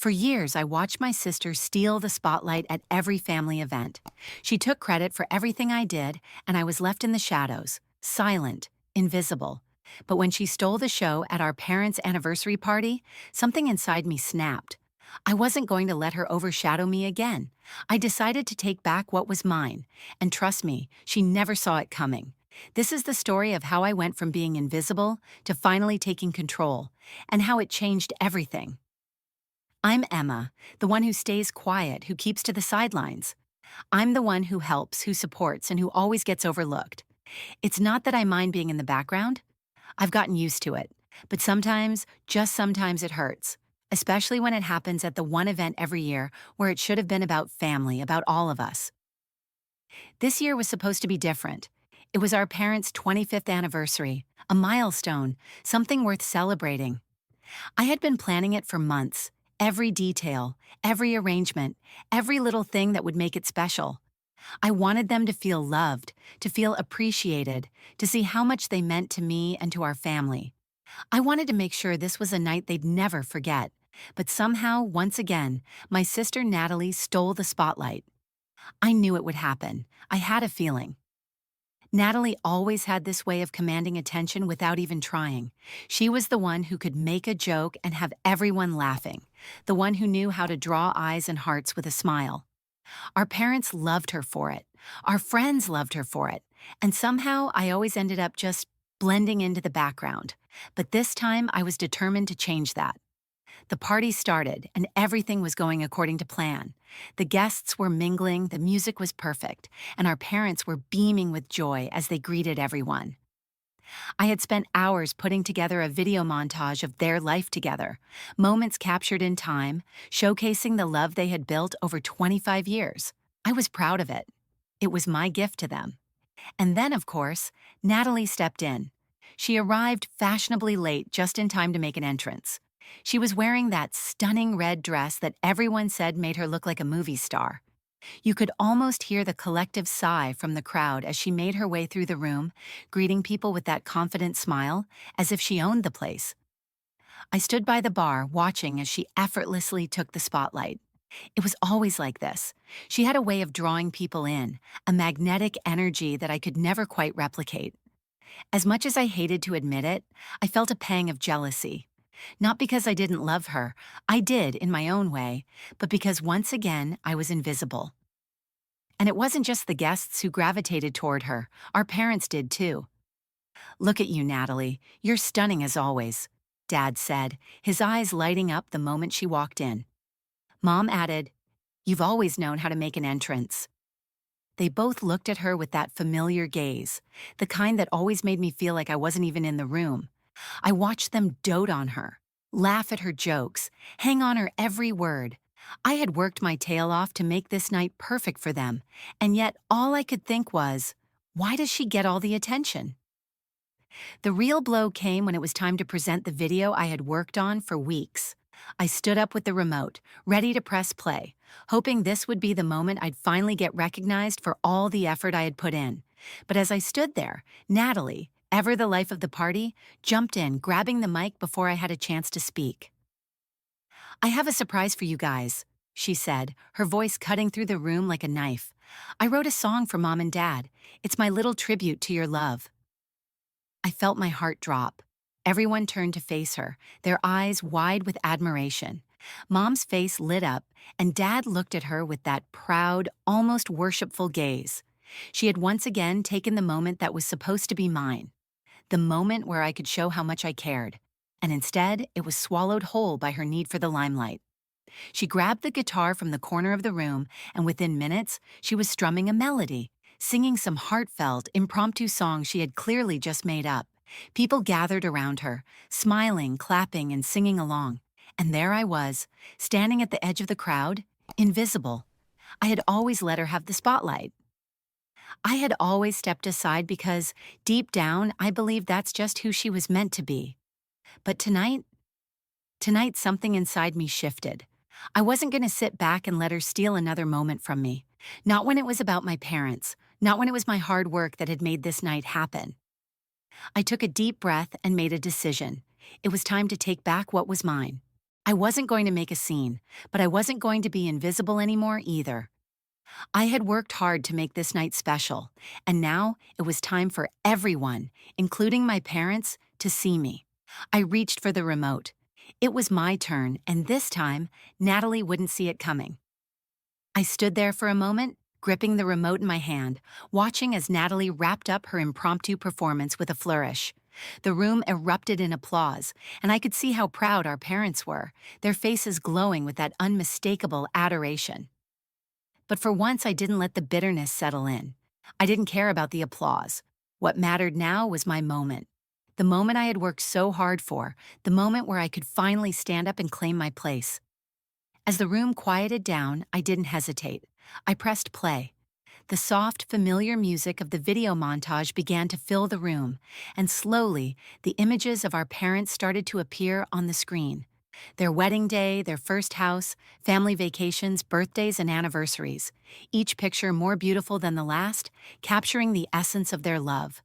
For years, I watched my sister steal the spotlight at every family event. She took credit for everything I did, and I was left in the shadows, silent, invisible. But when she stole the show at our parents' anniversary party, something inside me snapped. I wasn't going to let her overshadow me again. I decided to take back what was mine, and trust me, she never saw it coming. This is the story of how I went from being invisible to finally taking control, and how it changed everything. I'm Emma, the one who stays quiet, who keeps to the sidelines. I'm the one who helps, who supports, and who always gets overlooked. It's not that I mind being in the background. I've gotten used to it. But sometimes, just sometimes it hurts. Especially when it happens at the one event every year where it should have been about family, about all of us. This year was supposed to be different. It was our parents' 25th anniversary, a milestone, something worth celebrating. I had been planning it for months, every detail, every arrangement, every little thing that would make it special. I wanted them to feel loved, to feel appreciated, to see how much they meant to me and to our family. I wanted to make sure this was a night they'd never forget. But somehow, once again, my sister Natalie stole the spotlight. I knew it would happen. I had a feeling. Natalie always had this way of commanding attention without even trying. She was the one who could make a joke and have everyone laughing, the one who knew how to draw eyes and hearts with a smile. Our parents loved her for it. Our friends loved her for it. And somehow I always ended up just blending into the background. But this time I was determined to change that. The party started, and everything was going according to plan. The guests were mingling, the music was perfect, and our parents were beaming with joy as they greeted everyone. I had spent hours putting together a video montage of their life together, moments captured in time, showcasing the love they had built over 25 years. I was proud of it. It was my gift to them. And then, of course, Natalie stepped in. She arrived fashionably late, just in time to make an entrance. She was wearing that stunning red dress that everyone said made her look like a movie star. You could almost hear the collective sigh from the crowd as she made her way through the room, greeting people with that confident smile, as if she owned the place. I stood by the bar, watching as she effortlessly took the spotlight. It was always like this. She had a way of drawing people in, a magnetic energy that I could never quite replicate. As much as I hated to admit it, I felt a pang of jealousy. Not because I didn't love her, I did in my own way, but because once again I was invisible. And it wasn't just the guests who gravitated toward her, our parents did too. "Look at you, Natalie, you're stunning as always," Dad said, his eyes lighting up the moment she walked in. Mom added, "You've always known how to make an entrance." They both looked at her with that familiar gaze, the kind that always made me feel like I wasn't even in the room. I watched them dote on her, laugh at her jokes, hang on her every word. I had worked my tail off to make this night perfect for them, and yet all I could think was, why does she get all the attention? The real blow came when it was time to present the video I had worked on for weeks. I stood up with the remote, ready to press play, hoping this would be the moment I'd finally get recognized for all the effort I had put in. But as I stood there, Natalie, ever the life of the party, jumped in, grabbing the mic before I had a chance to speak. "I have a surprise for you guys," she said, her voice cutting through the room like a knife. "I wrote a song for Mom and Dad. It's my little tribute to your love." I felt my heart drop. Everyone turned to face her, their eyes wide with admiration. Mom's face lit up, and Dad looked at her with that proud, almost worshipful gaze. She had once again taken the moment that was supposed to be mine, the moment where I could show how much I cared, and instead it was swallowed whole by her need for the limelight. She grabbed the guitar from the corner of the room, and within minutes, she was strumming a melody, singing some heartfelt, impromptu song she had clearly just made up. People gathered around her, smiling, clapping, and singing along. And there I was, standing at the edge of the crowd, invisible. I had always let her have the spotlight. I had always stepped aside because, deep down, I believed that's just who she was meant to be. But tonight something inside me shifted. I wasn't going to sit back and let her steal another moment from me. Not when it was about my parents, not when it was my hard work that had made this night happen. I took a deep breath and made a decision. It was time to take back what was mine. I wasn't going to make a scene, but I wasn't going to be invisible anymore either. I had worked hard to make this night special, and now it was time for everyone, including my parents, to see me. I reached for the remote. It was my turn, and this time, Natalie wouldn't see it coming. I stood there for a moment, gripping the remote in my hand, watching as Natalie wrapped up her impromptu performance with a flourish. The room erupted in applause, and I could see how proud our parents were, their faces glowing with that unmistakable adoration. But for once, I didn't let the bitterness settle in. I didn't care about the applause. What mattered now was my moment. The moment I had worked so hard for, the moment where I could finally stand up and claim my place. As the room quieted down, I didn't hesitate. I pressed play. The soft, familiar music of the video montage began to fill the room, and slowly, the images of our parents started to appear on the screen. Their wedding day, their first house, family vacations, birthdays, and anniversaries. Each picture more beautiful than the last, capturing the essence of their love.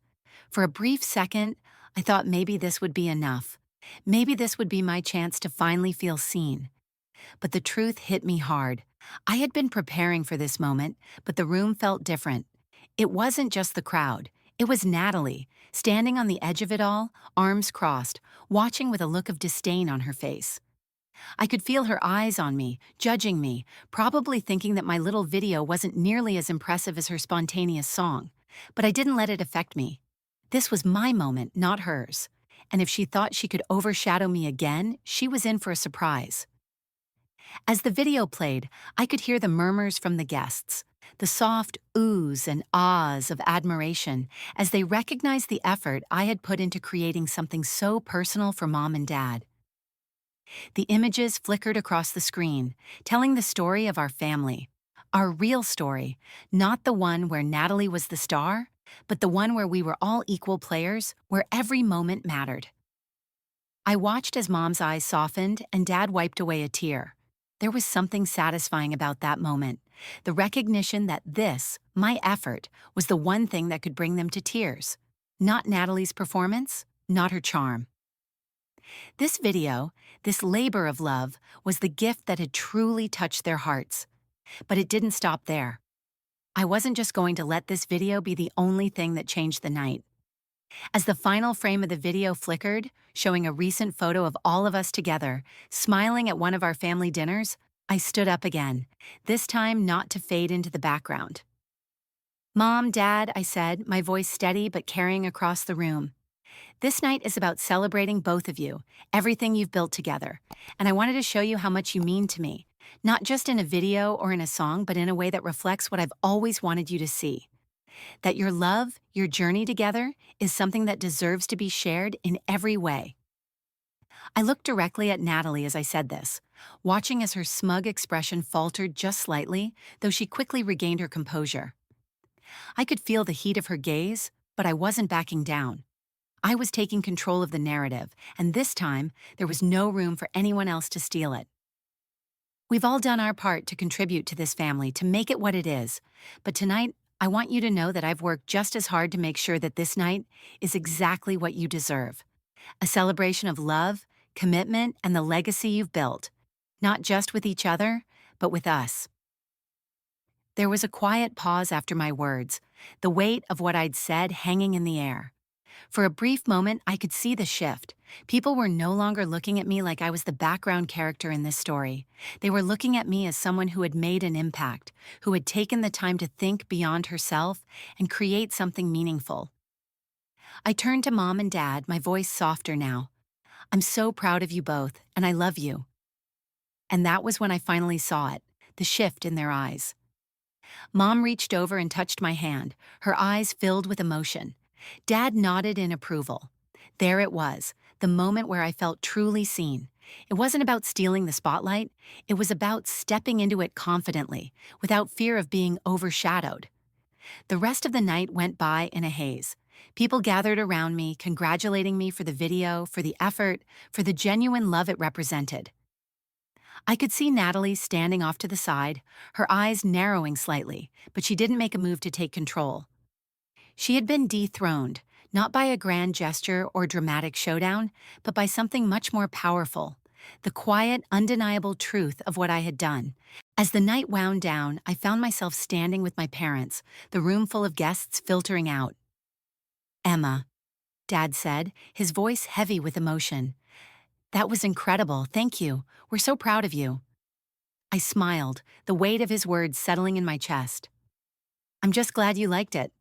For a brief second, I thought maybe this would be enough. Maybe this would be my chance to finally feel seen. But the truth hit me hard. I had been preparing for this moment, but the room felt different. It wasn't just the crowd. It was Natalie, standing on the edge of it all, arms crossed, watching with a look of disdain on her face. I could feel her eyes on me, judging me, probably thinking that my little video wasn't nearly as impressive as her spontaneous song. But I didn't let it affect me. This was my moment, not hers. And if she thought she could overshadow me again, she was in for a surprise. As the video played, I could hear the murmurs from the guests, the soft oohs and ahs of admiration as they recognized the effort I had put into creating something so personal for Mom and Dad. The images flickered across the screen, telling the story of our family. Our real story, not the one where Natalie was the star, but the one where we were all equal players, where every moment mattered. I watched as Mom's eyes softened and Dad wiped away a tear. There was something satisfying about that moment, the recognition that this, my effort, was the one thing that could bring them to tears. Not Natalie's performance, not her charm. This video, this labor of love, was the gift that had truly touched their hearts. But it didn't stop there. I wasn't just going to let this video be the only thing that changed the night. As the final frame of the video flickered, showing a recent photo of all of us together, smiling at one of our family dinners, I stood up again, this time not to fade into the background. "Mom, Dad," I said, my voice steady but carrying across the room. "This night is about celebrating both of you, everything you've built together, and I wanted to show you how much you mean to me, not just in a video or in a song, but in a way that reflects what I've always wanted you to see. That your love, your journey together, is something that deserves to be shared in every way." I looked directly at Natalie as I said this, watching as her smug expression faltered just slightly, though she quickly regained her composure. I could feel the heat of her gaze, but I wasn't backing down. I was taking control of the narrative, and this time, there was no room for anyone else to steal it. "We've all done our part to contribute to this family, to make it what it is, but tonight, I want you to know that I've worked just as hard to make sure that this night is exactly what you deserve. A celebration of love, commitment, and the legacy you've built, not just with each other, but with us." There was a quiet pause after my words, the weight of what I'd said hanging in the air. For a brief moment, I could see the shift. People were no longer looking at me like I was the background character in this story. They were looking at me as someone who had made an impact, who had taken the time to think beyond herself and create something meaningful. I turned to Mom and Dad, my voice softer now. "I'm so proud of you both, and I love you." And that was when I finally saw it, the shift in their eyes. Mom reached over and touched my hand, her eyes filled with emotion. Dad nodded in approval. There it was, the moment where I felt truly seen. It wasn't about stealing the spotlight, it was about stepping into it confidently, without fear of being overshadowed. The rest of the night went by in a haze. People gathered around me, congratulating me for the video, for the effort, for the genuine love it represented. I could see Natalie standing off to the side, her eyes narrowing slightly, but she didn't make a move to take control. She had been dethroned, not by a grand gesture or dramatic showdown, but by something much more powerful, the quiet, undeniable truth of what I had done. As the night wound down, I found myself standing with my parents, the room full of guests filtering out. Emma, Dad said, his voice heavy with emotion. That was incredible, thank you. We're so proud of you. I smiled, the weight of his words settling in my chest. I'm just glad you liked it.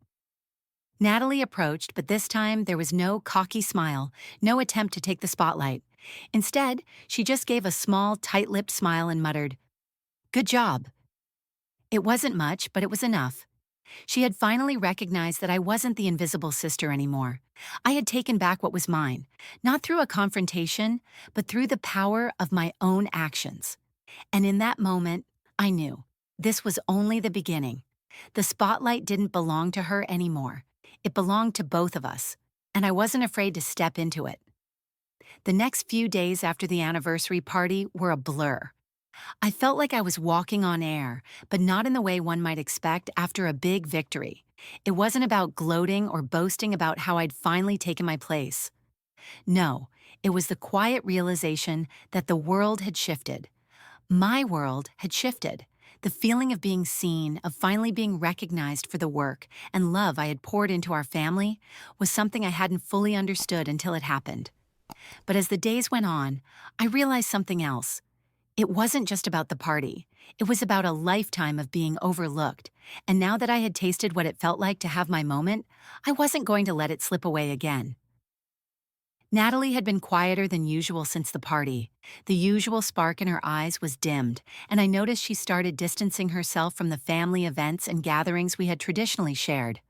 Natalie approached, but this time there was no cocky smile, no attempt to take the spotlight. Instead, she just gave a small, tight-lipped smile and muttered, "Good job." It wasn't much, but it was enough. She had finally recognized that I wasn't the invisible sister anymore. I had taken back what was mine, not through a confrontation, but through the power of my own actions. And in that moment, I knew this was only the beginning. The spotlight didn't belong to her anymore. It belonged to both of us, and I wasn't afraid to step into it. The next few days after the anniversary party were a blur. I felt like I was walking on air, but not in the way one might expect after a big victory. It wasn't about gloating or boasting about how I'd finally taken my place. No, it was the quiet realization that the world had shifted. My world had shifted. The feeling of being seen, of finally being recognized for the work and love I had poured into our family, was something I hadn't fully understood until it happened. But as the days went on, I realized something else. It wasn't just about the party. It was about a lifetime of being overlooked. And now that I had tasted what it felt like to have my moment, I wasn't going to let it slip away again. Natalie had been quieter than usual since the party. The usual spark in her eyes was dimmed, and I noticed she started distancing herself from the family events and gatherings we had traditionally shared.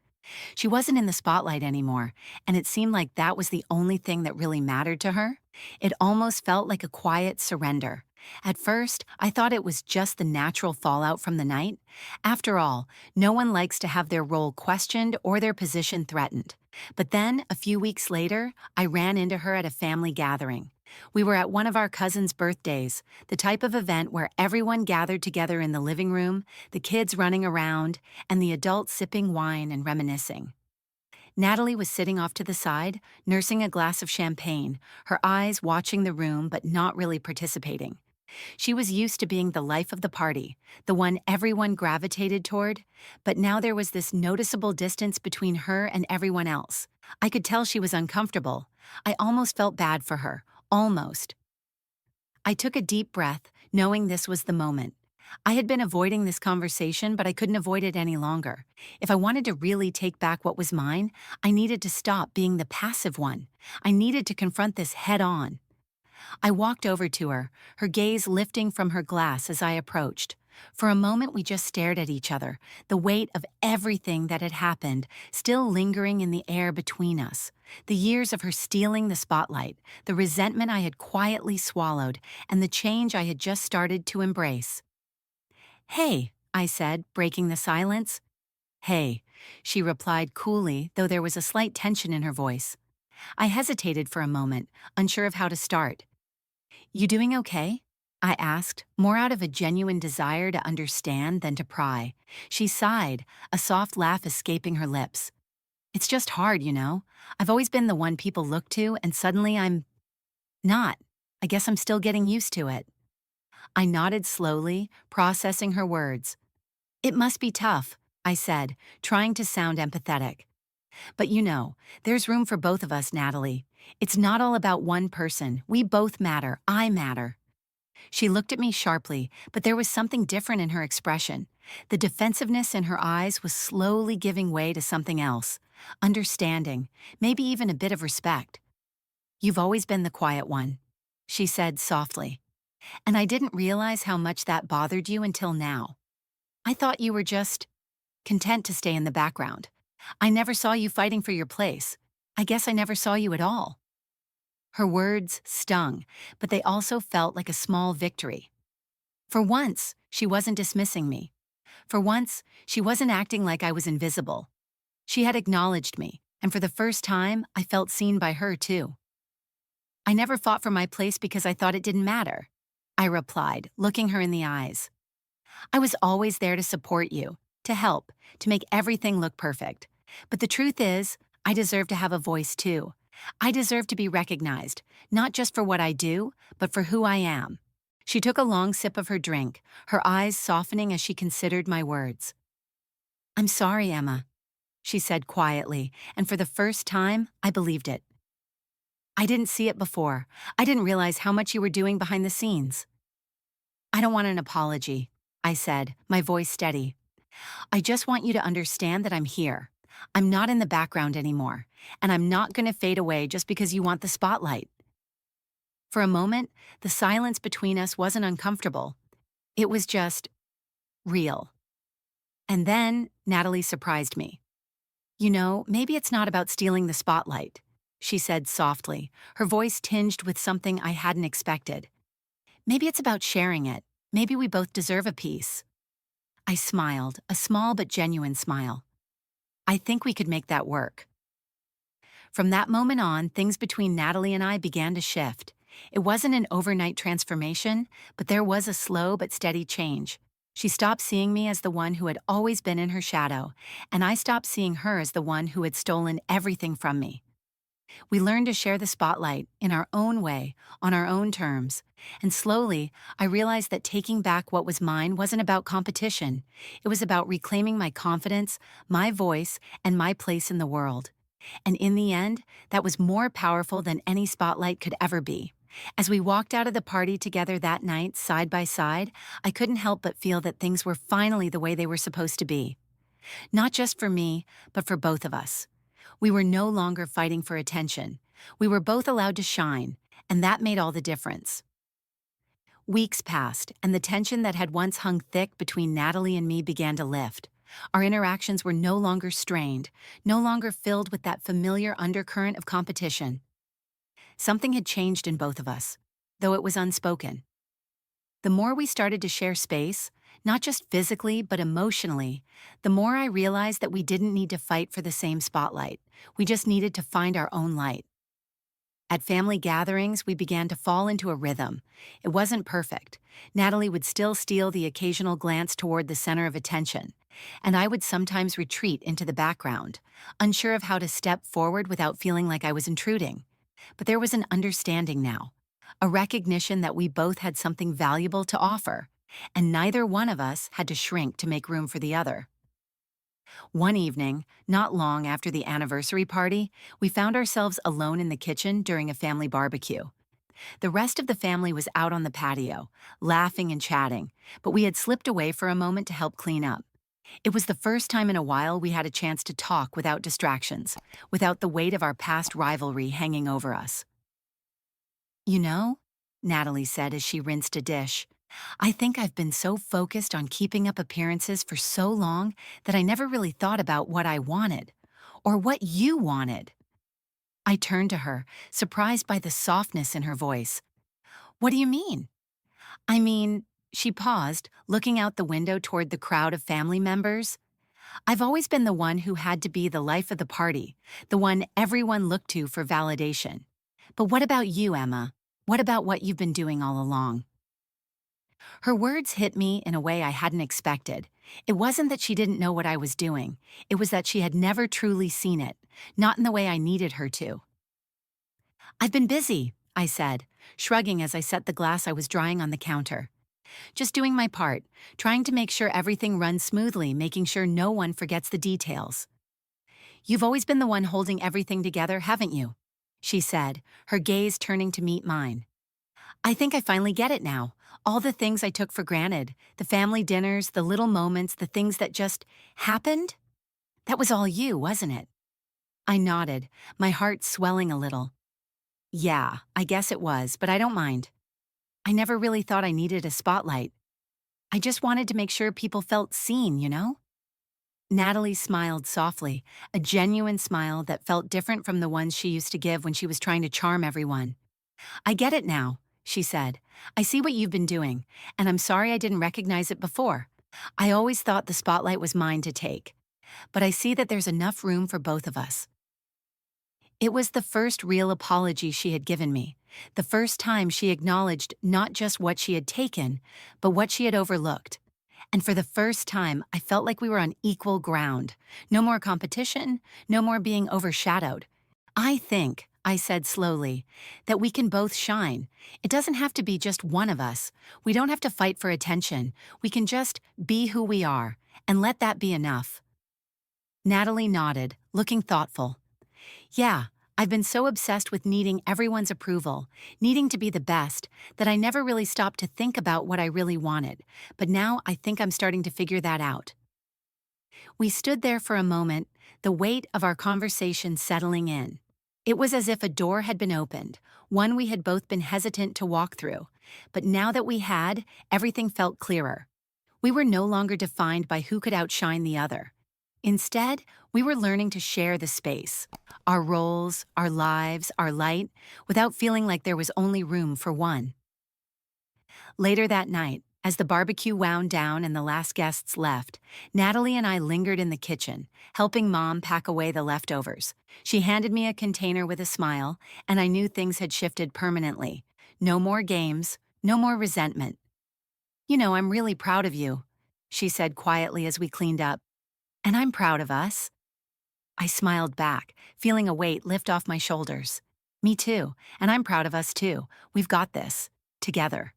She wasn't in the spotlight anymore, and it seemed like that was the only thing that really mattered to her. It almost felt like a quiet surrender. At first, I thought it was just the natural fallout from the night. After all, no one likes to have their role questioned or their position threatened. But then, a few weeks later, I ran into her at a family gathering. We were at one of our cousins' birthdays, the type of event where everyone gathered together in the living room, the kids running around, and the adults sipping wine and reminiscing. Natalie was sitting off to the side, nursing a glass of champagne, her eyes watching the room but not really participating. She was used to being the life of the party, the one everyone gravitated toward, but now there was this noticeable distance between her and everyone else. I could tell she was uncomfortable. I almost felt bad for her. Almost. I took a deep breath, knowing this was the moment. I had been avoiding this conversation, but I couldn't avoid it any longer. If I wanted to really take back what was mine, I needed to stop being the passive one. I needed to confront this head on. I walked over to her, her gaze lifting from her glass as I approached. For a moment we just stared at each other, the weight of everything that had happened still lingering in the air between us. The years of her stealing the spotlight, the resentment I had quietly swallowed, and the change I had just started to embrace. "Hey," I said, breaking the silence. "Hey," she replied coolly, though there was a slight tension in her voice. I hesitated for a moment, unsure of how to start. "You doing okay?" I asked, more out of a genuine desire to understand than to pry. She sighed, a soft laugh escaping her lips. "It's just hard, you know. I've always been the one people look to, and suddenly I'm not. I guess I'm still getting used to it." I nodded slowly, processing her words. "It must be tough," I said, trying to sound empathetic. "But you know, there's room for both of us, Natalie. It's not all about one person. We both matter. I matter." She looked at me sharply, but there was something different in her expression. The defensiveness in her eyes was slowly giving way to something else. Understanding, maybe even a bit of respect. "You've always been the quiet one," she said softly. "And I didn't realize how much that bothered you until now. I thought you were just content to stay in the background. I never saw you fighting for your place. I guess I never saw you at all." Her words stung, but they also felt like a small victory. For once, she wasn't dismissing me. For once, she wasn't acting like I was invisible. She had acknowledged me, and for the first time, I felt seen by her too. "I never fought for my place because I thought it didn't matter," I replied, looking her in the eyes. "I was always there to support you, to help, to make everything look perfect. But the truth is, I deserve to have a voice too. I deserve to be recognized, not just for what I do, but for who I am. She took a long sip of her drink, her eyes softening as she considered my words. I'm sorry, Emma, she said quietly, and for the first time, I believed it. I didn't see it before. I didn't realize how much you were doing behind the scenes. I don't want an apology, I said, my voice steady. I just want you to understand that I'm here. I'm not in the background anymore, and I'm not going to fade away just because you want the spotlight. For a moment, the silence between us wasn't uncomfortable. It was just real. And then Natalie surprised me. You know, maybe it's not about stealing the spotlight, she said softly, her voice tinged with something I hadn't expected. Maybe it's about sharing it. Maybe we both deserve a piece. I smiled, a small but genuine smile. I think we could make that work. From that moment on, things between Natalie and I began to shift. It wasn't an overnight transformation, but there was a slow but steady change. She stopped seeing me as the one who had always been in her shadow, and I stopped seeing her as the one who had stolen everything from me. We learned to share the spotlight in our own way, on our own terms, and slowly, I realized that taking back what was mine wasn't about competition. It was about reclaiming my confidence, my voice, and my place in the world. And in the end, that was more powerful than any spotlight could ever be. As we walked out of the party together that night, side by side, I couldn't help but feel that things were finally the way they were supposed to be. Not just for me, but for both of us. We were no longer fighting for attention. We were both allowed to shine, and that made all the difference. Weeks passed, and the tension that had once hung thick between Natalie and me began to lift. Our interactions were no longer strained, no longer filled with that familiar undercurrent of competition. Something had changed in both of us, though it was unspoken. The more we started to share space, not just physically but emotionally, the more I realized that we didn't need to fight for the same spotlight. We just needed to find our own light. At family gatherings, we began to fall into a rhythm. It wasn't perfect. Natalie would still steal the occasional glance toward the center of attention, and I would sometimes retreat into the background, unsure of how to step forward without feeling like I was intruding. But there was an understanding now, a recognition that we both had something valuable to offer, and neither one of us had to shrink to make room for the other. One evening, not long after the anniversary party, we found ourselves alone in the kitchen during a family barbecue. The rest of the family was out on the patio, laughing and chatting, but we had slipped away for a moment to help clean up. It was the first time in a while we had a chance to talk without distractions, without the weight of our past rivalry hanging over us. You know, Natalie said as she rinsed a dish, I think I've been so focused on keeping up appearances for so long that I never really thought about what I wanted, or what you wanted. I turned to her, surprised by the softness in her voice. What do you mean? I mean, she paused, looking out the window toward the crowd of family members. I've always been the one who had to be the life of the party, the one everyone looked to for validation. But what about you, Emma? What about what you've been doing all along? Her words hit me in a way I hadn't expected. It wasn't that she didn't know what I was doing. It was that she had never truly seen it, not in the way I needed her to. I've been busy, I said, shrugging as I set the glass I was drying on the counter. Just doing my part, trying to make sure everything runs smoothly, making sure no one forgets the details. You've always been the one holding everything together, haven't you? She said, her gaze turning to meet mine. I think I finally get it now. All the things I took for granted, the family dinners, the little moments, the things that just happened. That was all you, wasn't it? I nodded, my heart swelling a little. Yeah, I guess it was, but I don't mind. I never really thought I needed a spotlight. I just wanted to make sure people felt seen, you know? Natalie smiled softly, a genuine smile that felt different from the ones she used to give when she was trying to charm everyone. I get it now, she said. I see what you've been doing, and I'm sorry I didn't recognize it before. I always thought the spotlight was mine to take. But I see that there's enough room for both of us. It was the first real apology she had given me, the first time she acknowledged not just what she had taken, but what she had overlooked. And for the first time, I felt like we were on equal ground. No more competition, no more being overshadowed. I think I said slowly, that we can both shine. It doesn't have to be just one of us. We don't have to fight for attention. We can just be who we are, and let that be enough. Natalie nodded, looking thoughtful. Yeah, I've been so obsessed with needing everyone's approval, needing to be the best, that I never really stopped to think about what I really wanted. But now I think I'm starting to figure that out. We stood there for a moment, the weight of our conversation settling in. It was as if a door had been opened, one we had both been hesitant to walk through. But now that we had, everything felt clearer. We were no longer defined by who could outshine the other. Instead, we were learning to share the space, our roles, our lives, our light, without feeling like there was only room for one. Later that night, as the barbecue wound down and the last guests left, Natalie and I lingered in the kitchen, helping Mom pack away the leftovers. She handed me a container with a smile, and I knew things had shifted permanently. No more games, no more resentment. You know, I'm really proud of you, she said quietly as we cleaned up. And I'm proud of us. I smiled back, feeling a weight lift off my shoulders. Me too, and I'm proud of us too. We've got this. Together.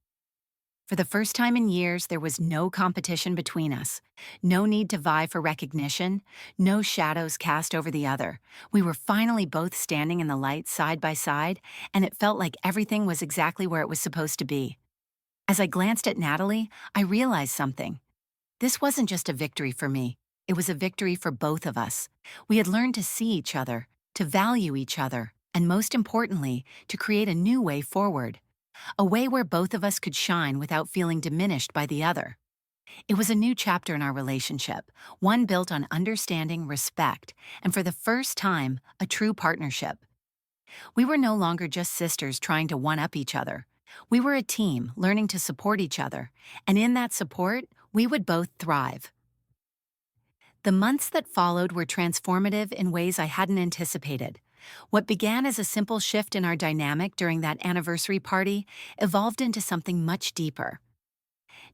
For the first time in years, there was no competition between us. No need to vie for recognition. No shadows cast over the other. We were finally both standing in the light side by side, and it felt like everything was exactly where it was supposed to be. As I glanced at Natalie, I realized something. This wasn't just a victory for me. It was a victory for both of us. We had learned to see each other, to value each other, and most importantly, to create a new way forward. A way where both of us could shine without feeling diminished by the other. It was a new chapter in our relationship, one built on understanding, respect, and for the first time, a true partnership. We were no longer just sisters trying to one-up each other. We were a team learning to support each other, and in that support, we would both thrive. The months that followed were transformative in ways I hadn't anticipated. What began as a simple shift in our dynamic during that anniversary party evolved into something much deeper.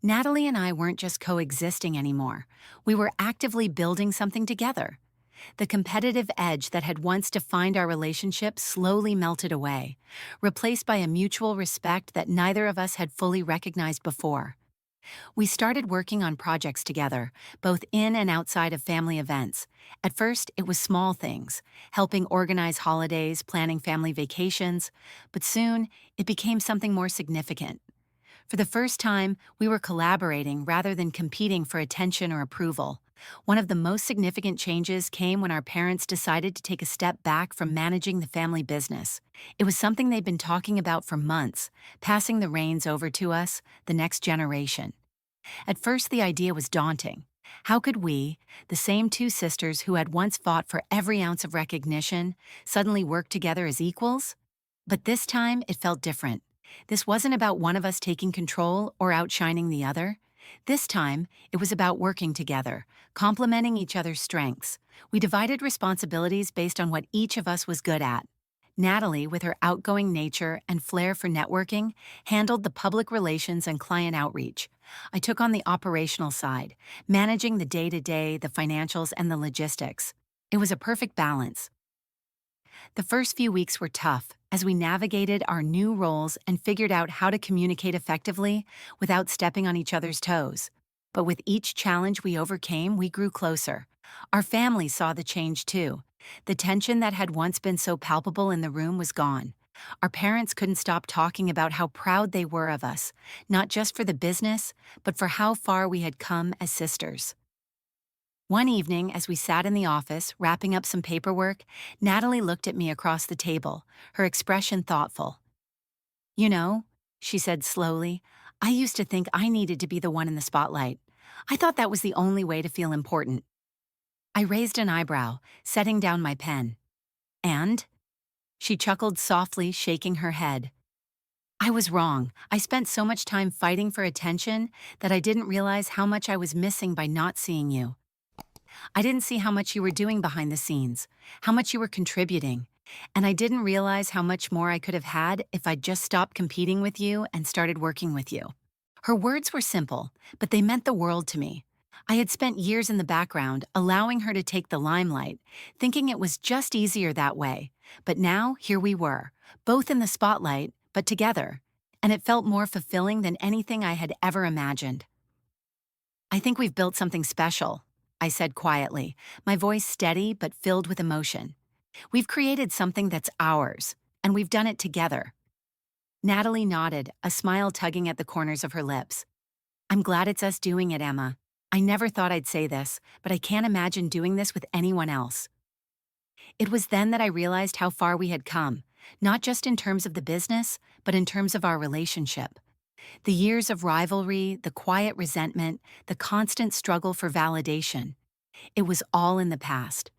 Natalie and I weren't just coexisting anymore. We were actively building something together. The competitive edge that had once defined our relationship slowly melted away, replaced by a mutual respect that neither of us had fully recognized before. We started working on projects together, both in and outside of family events. At first, it was small things, helping organize holidays, planning family vacations, but soon it became something more significant. For the first time, we were collaborating rather than competing for attention or approval. One of the most significant changes came when our parents decided to take a step back from managing the family business. It was something they'd been talking about for months, passing the reins over to us, the next generation. At first, the idea was daunting. How could we, the same two sisters who had once fought for every ounce of recognition, suddenly work together as equals? But this time, it felt different. This wasn't about one of us taking control or outshining the other. This time, it was about working together, complementing each other's strengths. We divided responsibilities based on what each of us was good at. Natalie, with her outgoing nature and flair for networking, handled the public relations and client outreach. I took on the operational side, managing the day-to-day, the financials, and the logistics. It was a perfect balance. The first few weeks were tough as we navigated our new roles and figured out how to communicate effectively without stepping on each other's toes. But with each challenge we overcame, we grew closer. Our family saw the change too. The tension that had once been so palpable in the room was gone. Our parents couldn't stop talking about how proud they were of us, not just for the business, but for how far we had come as sisters. One evening, as we sat in the office, wrapping up some paperwork, Natalie looked at me across the table, her expression thoughtful. "You know," she said slowly, "I used to think I needed to be the one in the spotlight. I thought that was the only way to feel important." I raised an eyebrow, setting down my pen. "And?" She chuckled softly, shaking her head. "I was wrong. I spent so much time fighting for attention that I didn't realize how much I was missing by not seeing you. I didn't see how much you were doing behind the scenes, how much you were contributing, and I didn't realize how much more I could have had if I'd just stopped competing with you and started working with you." Her words were simple, but they meant the world to me. I had spent years in the background, allowing her to take the limelight, thinking it was just easier that way. But now, here we were, both in the spotlight, but together. And it felt more fulfilling than anything I had ever imagined. I think we've built something special, I said quietly, my voice steady but filled with emotion. We've created something that's ours, and we've done it together. Natalie nodded, a smile tugging at the corners of her lips. I'm glad it's us doing it, Emma. I never thought I'd say this, but I can't imagine doing this with anyone else. It was then that I realized how far we had come, not just in terms of the business, but in terms of our relationship. The years of rivalry, the quiet resentment, the constant struggle for validation. It was all in the past.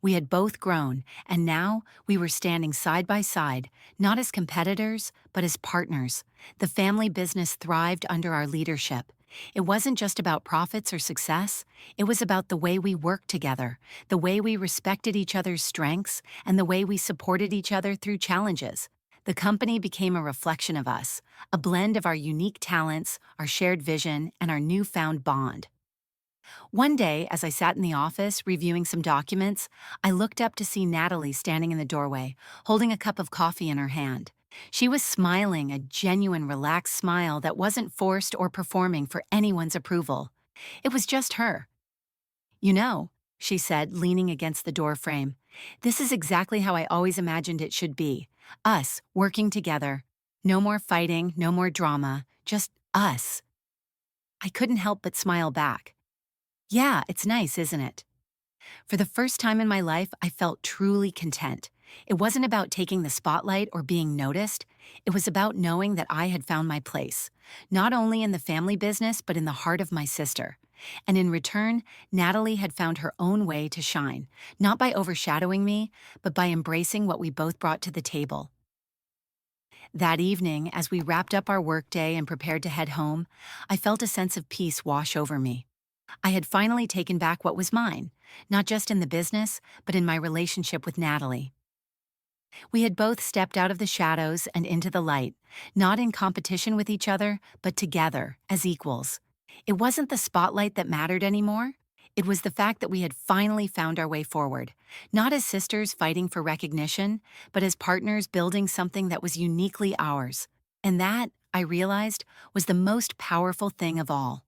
We had both grown, and now we were standing side by side, not as competitors, but as partners. The family business thrived under our leadership. It wasn't just about profits or success, it was about the way we worked together, the way we respected each other's strengths, and the way we supported each other through challenges. The company became a reflection of us, a blend of our unique talents, our shared vision, and our newfound bond. One day, as I sat in the office reviewing some documents, I looked up to see Natalie standing in the doorway, holding a cup of coffee in her hand. She was smiling, a genuine, relaxed smile that wasn't forced or performing for anyone's approval. It was just her. You know, she said, leaning against the door frame, this is exactly how I always imagined it should be. Us, working together. No more fighting, no more drama, just us. I couldn't help but smile back. Yeah, it's nice, isn't it? For the first time in my life, I felt truly content. It wasn't about taking the spotlight or being noticed. It was about knowing that I had found my place, not only in the family business, but in the heart of my sister. And in return, Natalie had found her own way to shine, not by overshadowing me, but by embracing what we both brought to the table. That evening, as we wrapped up our workday and prepared to head home, I felt a sense of peace wash over me. I had finally taken back what was mine, not just in the business, but in my relationship with Natalie. We had both stepped out of the shadows and into the light, not in competition with each other, but together, as equals. It wasn't the spotlight that mattered anymore. It was the fact that we had finally found our way forward, not as sisters fighting for recognition, but as partners building something that was uniquely ours. And that, I realized, was the most powerful thing of all.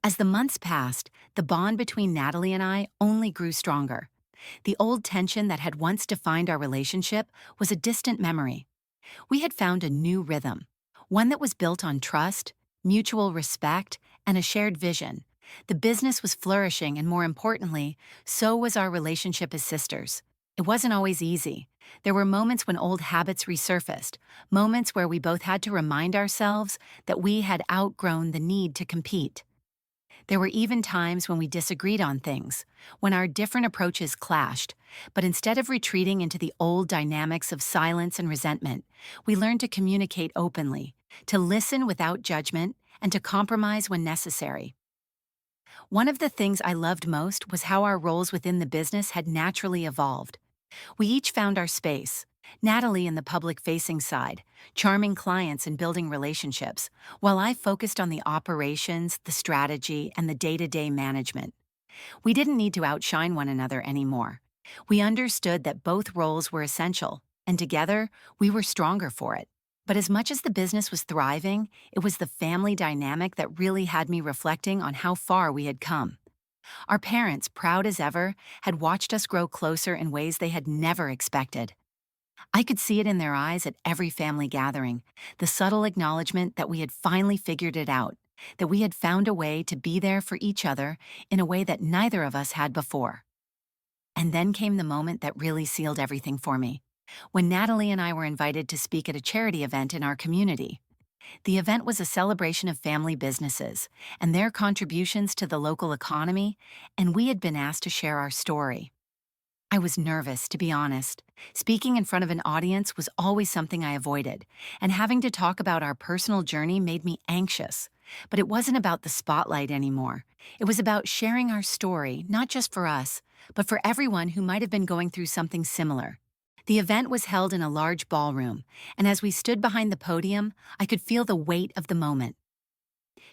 As the months passed, the bond between Natalie and I only grew stronger. The old tension that had once defined our relationship was a distant memory. We had found a new rhythm, one that was built on trust, mutual respect, and a shared vision. The business was flourishing, and more importantly, so was our relationship as sisters. It wasn't always easy. There were moments when old habits resurfaced, moments where we both had to remind ourselves that we had outgrown the need to compete. There were even times when we disagreed on things, when our different approaches clashed, but instead of retreating into the old dynamics of silence and resentment, we learned to communicate openly, to listen without judgment, and to compromise when necessary. One of the things I loved most was how our roles within the business had naturally evolved. We each found our space. Natalie in the public-facing side, charming clients and building relationships, while I focused on the operations, the strategy, and the day-to-day management. We didn't need to outshine one another anymore. We understood that both roles were essential, and together, we were stronger for it. But as much as the business was thriving, it was the family dynamic that really had me reflecting on how far we had come. Our parents, proud as ever, had watched us grow closer in ways they had never expected. I could see it in their eyes at every family gathering, the subtle acknowledgement that we had finally figured it out, that we had found a way to be there for each other in a way that neither of us had before. And then came the moment that really sealed everything for me, when Natalie and I were invited to speak at a charity event in our community. The event was a celebration of family businesses and their contributions to the local economy, and we had been asked to share our story. I was nervous, to be honest. Speaking in front of an audience was always something I avoided, and having to talk about our personal journey made me anxious. But it wasn't about the spotlight anymore. It was about sharing our story, not just for us, but for everyone who might have been going through something similar. The event was held in a large ballroom, and as we stood behind the podium, I could feel the weight of the moment.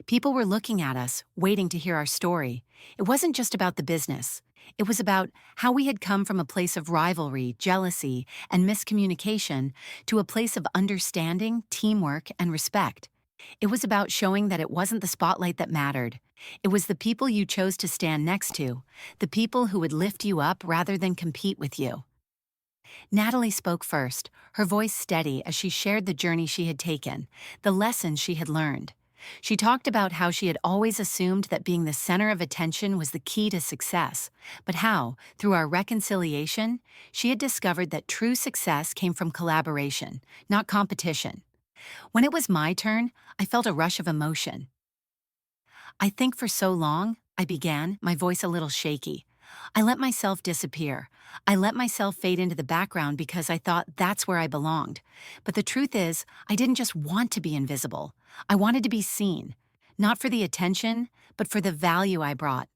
People were looking at us, waiting to hear our story. It wasn't just about the business. It was about how we had come from a place of rivalry, jealousy, and miscommunication to a place of understanding, teamwork, and respect. It was about showing that it wasn't the spotlight that mattered. It was the people you chose to stand next to, the people who would lift you up rather than compete with you. Natalie spoke first, her voice steady as she shared the journey she had taken, the lessons she had learned. She talked about how she had always assumed that being the center of attention was the key to success, but how, through our reconciliation, she had discovered that true success came from collaboration, not competition. When it was my turn, I felt a rush of emotion. I think for so long, I began, my voice a little shaky. I let myself disappear. I let myself fade into the background because I thought that's where I belonged. But the truth is, I didn't just want to be invisible. I wanted to be seen. Not for the attention, but for the value I brought,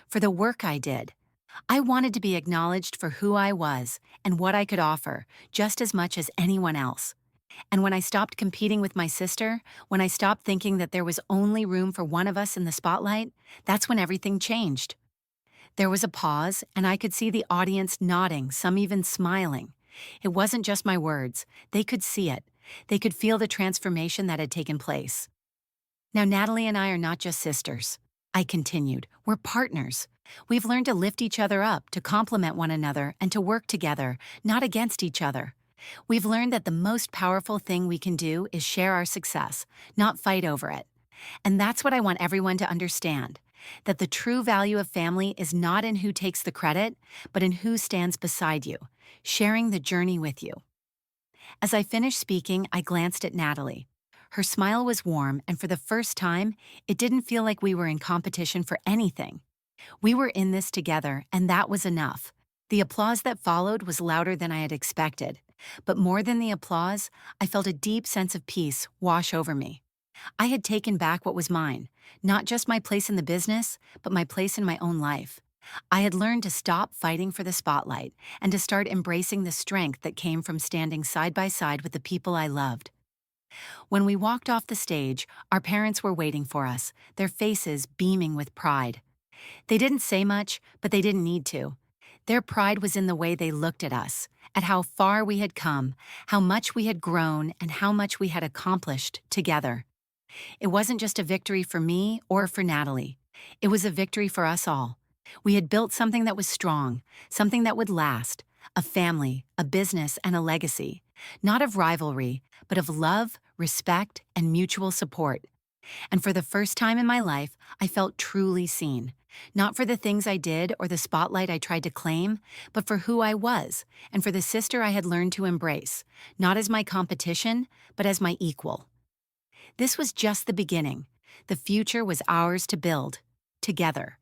for the work I did. I wanted to be acknowledged for who I was and what I could offer, just as much as anyone else. And when I stopped competing with my sister, when I stopped thinking that there was only room for one of us in the spotlight, that's when everything changed. There was a pause, and I could see the audience nodding, some even smiling. It wasn't just my words. They could see it. They could feel the transformation that had taken place. Now, Natalie and I are not just sisters. I continued. We're partners. We've learned to lift each other up, to complement one another, and to work together, not against each other. We've learned that the most powerful thing we can do is share our success, not fight over it. And that's what I want everyone to understand, that the true value of family is not in who takes the credit, but in who stands beside you, sharing the journey with you. As I finished speaking, I glanced at Natalie. Her smile was warm, and for the first time, it didn't feel like we were in competition for anything. We were in this together, and that was enough. The applause that followed was louder than I had expected. But more than the applause, I felt a deep sense of peace wash over me. I had taken back what was mine, not just my place in the business, but my place in my own life. I had learned to stop fighting for the spotlight and to start embracing the strength that came from standing side by side with the people I loved. When we walked off the stage, our parents were waiting for us, their faces beaming with pride. They didn't say much, but they didn't need to. Their pride was in the way they looked at us, at how far we had come, how much we had grown, and how much we had accomplished together. It wasn't just a victory for me or for Natalie. It was a victory for us all. We had built something that was strong, something that would last, a family, a business, and a legacy, not of rivalry, but of love, respect, and mutual support. And for the first time in my life, I felt truly seen. Not for the things I did or the spotlight I tried to claim, but for who I was and for the sister I had learned to embrace, not as my competition, but as my equal. This was just the beginning. The future was ours to build, together.